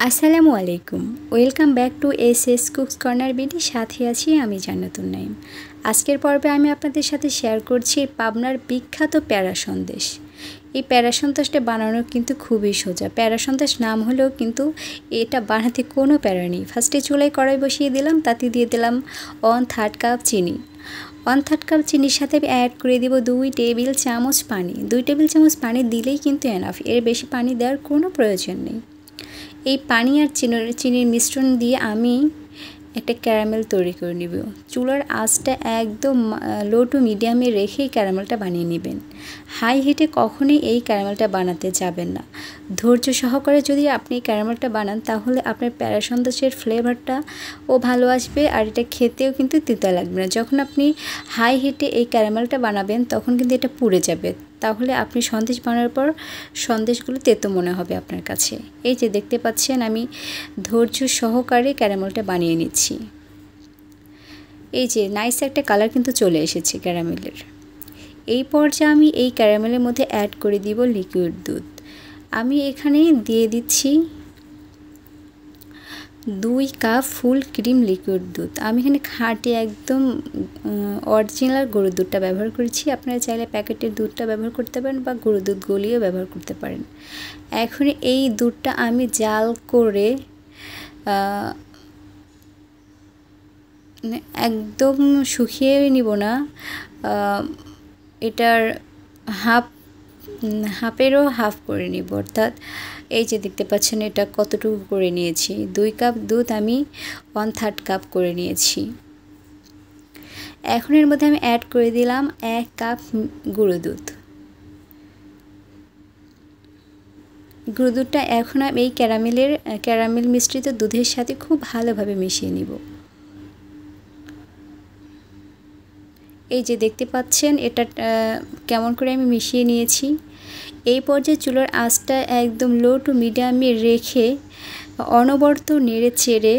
আসসালামু আলাইকুম, welcome back to S cooks corner BD. সাথে আছি আমি জান্নাতুন নাইম। আজকের পর্বে আমি আপনাদের সাথে শেয়ার করছি পাবনার বিখ্যাত প্যারা সন্দেশ। এই প্যারা সন্দেশটা বানানো কিন্তু খুবই সোজা। প্যারা সন্দেশ নাম হলেও কিন্তু এটা বানাতে কোনো প্যারা নেই। ফার্স্টে চুলায় কড়াই বসিয়ে দিলাম, তাতে দিয়ে দিলাম 1/3 কাপ চিনি। 1/3 কাপ চিনির সাথে অ্যাড করে দিব 2 টেবিল চামচ পানি। 2 টেবিল চামচ পানি দিলেই কিন্তু এনাফ, এর বেশি পানি দেওয়ার কোনো প্রয়োজন নেই। এই পানি আর চিনির মিশ্রণ দিয়ে আমি একটা ক্যারামেল তৈরি করে নেব। চুলার আঁচটা একদম লো টু মিডিয়ামে রেখেই ক্যারামেলটা বানিয়ে নেবেন। হাই হিটে কখনোই এই ক্যারামেলটা বানাতে যাবেন না। ধৈর্য সহকারে যদি আপনি ক্যারামেলটা বানান তাহলে আপনার প্যারা সন্দেশের ফ্লেভারটা ভালো আসবে, আর এটা খেতেও কিন্তু তিতা লাগবে না। যখন আপনি হাই হিটে এই ক্যারামেলটা বানাবেন তখন কিন্তু এটা পুড়ে যাবে, তাহলে আপনি সন্দেশ বানানোর পর সন্দেশগুলো তেতো মনে হবে আপনার কাছে। এই যে দেখতে পাচ্ছেন আমি ধৈর্য সহকারে ক্যারামেলটা বানিয়ে নিচ্ছি। এই যে নাইস একটা কালার কিন্তু চলে এসেছে ক্যারামেলের। এই পর্যায়ে আমি এই ক্যারামেলের মধ্যে অ্যাড করে দিব লিকুইড দুধ। আমি এখানে দিয়ে দিচ্ছি 2 কাপ ফুল ক্রিম লিকুইড দুধ। আমি এখানে খাঁটি একদম অরিজিনাল গরুর দুধটা ব্যবহার করেছি। আপনারা চাইলে প্যাকেটের দুধটা ব্যবহার করতে পারেন বা গরুর দুধ গলিয়েও ব্যবহার করতে পারেন। এখন এই দুধটা আমি জাল করে একদম শুকিয়ে নিব না, এটার হাফেরও হাফ করে নিব। অর্থাৎ এই যে দেখতে পাচ্ছেন এটা কতটুকু করে নিয়েছি। 2 কাপ দুধ আমি 1/3 কাপ করে নিয়েছি। এখন এর মধ্যে আমি অ্যাড করে দিলাম 1 কাপ গুঁড়ো দুধ। গুঁড়ো দুধটা এখন আমি এই ক্যারামেল মিশ্রিত দুধের সাথে খুব ভালোভাবে মিশিয়ে নিব। এই যে দেখতে পাচ্ছেন এটা কেমন করে আমি মিশিয়ে নিয়েছি। এই পর্যায়ে চুলার আঁচটা একদম লো টু মিডিয়ামে রেখে অনবরত নেড়ে চেড়ে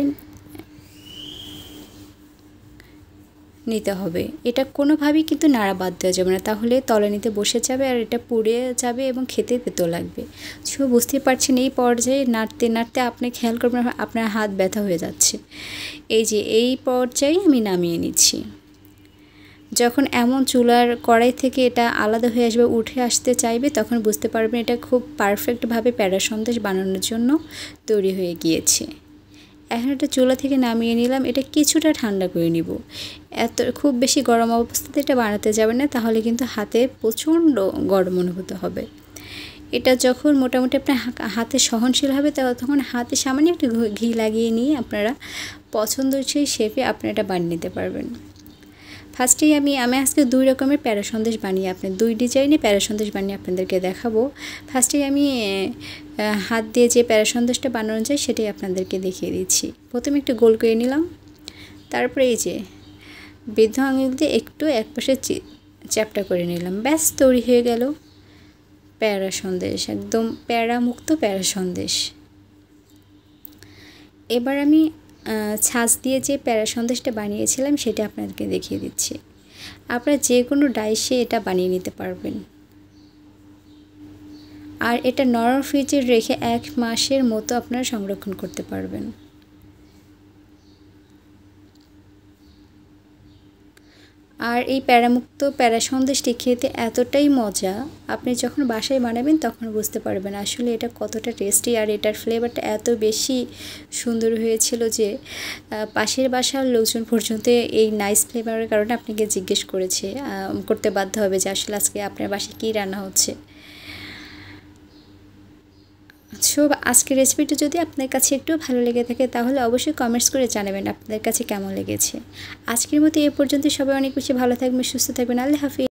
নিতে হবে। এটা কোনোভাবেই কিন্তু নাড়া বাদ দেওয়া যাবে না, তাহলে তলানিতে বসে যাবে আর এটা পুড়ে যাবে এবং খেতে তেতো লাগবে। সো বুঝতে পারছেন এই পর্যায়ে নাড়তে নাড়তে আপনি খেয়াল করবেন আপনার হাত ব্যথা হয়ে যাচ্ছে। এই যে এই পর্যায়ে আমি নামিয়ে নিচ্ছি। যখন এমন চুলার কড়াই থেকে এটা আলাদা হয়ে আসবে, উঠে আসতে চাইবে, তখন বুঝতে পারবেন এটা খুব পারফেক্টভাবে প্যারা সন্দেশ বানানোর জন্য তৈরি হয়ে গিয়েছে। এখন এটা চুলা থেকে নামিয়ে নিলাম। এটা কিছুটা ঠান্ডা করে নিব। খুব বেশি গরম অবস্থাতে এটা বানাতে যাবে না, তাহলে কিন্তু হাতে প্রচণ্ড গরম অনুভূত হবে। এটা যখন মোটামুটি আপনার হাতে সহনশীল হবে তখন হাতে সামান্য একটু ঘি লাগিয়ে নিয়ে আপনারা পছন্দসই শেপে আপনারা এটা বানিয়ে নিতে পারবেন। ফার্স্টেই আমি আজকে 2 রকমের প্যারা সন্দেশ বানিয়ে 2 ডিজাইনে প্যারা সন্দেশ বানিয়ে আপনাদেরকে দেখাবো। ফার্স্টেই আমি হাত দিয়ে যে প্যারা সন্দেশটা বানানো যায় সেটাই আপনাদেরকে দেখিয়ে দিচ্ছি। প্রথমে একটু গোল করে নিলাম, তারপরে এই যে বৃদ্ধ আঙুল দিয়ে একটু একপাশে চ্যাপটা করে নিলাম। ব্যাস তৈরি হয়ে গেল প্যারা সন্দেশ, একদম প্যারা মুক্ত প্যারা সন্দেশ। এবার আমি ছাঁচ দিয়ে যে প্যারা সন্দেশটা বানিয়েছিলাম সেটা আপনাদেরকে দেখিয়ে দিচ্ছি। আপনারা যে কোনো ডাইসে এটা বানিয়ে নিতে পারবেন, আর এটা নরম ফ্রিজে রেখে 1 মাসের মতো আপনারা সংরক্ষণ করতে পারবেন। আর এই প্যারামুক্ত প্যারা সন্দেশটি খেতে এতটাই মজা, আপনি যখন বাসায় বানাবেন তখন বুঝতে পারবেন আসলে এটা কতটা টেস্টি। আর এটার ফ্লেভারটা এত বেশি সুন্দর হয়েছিল যে পাশের বাসার লোকজন পর্যন্ত এই নাইস ফ্লেভারের কারণে আপনাকে জিজ্ঞেস করতে বাধ্য হবে যে আসলে আজকে আপনার বাসায় কী রান্না হচ্ছে। সো আজকের রেসিপিটা যদি আপনার কাছে একটু ভালো লেগে থাকে তাহলে অবশ্যই কমেন্টস করে জানাবেন আপনাদের কাছে কেমন লেগেছে। আজকের মতো এ পর্যন্ত। সবাই অনেক বেশি ভালো থাকবেন, সুস্থ থাকবেন। আল্লাহ হাফিজ।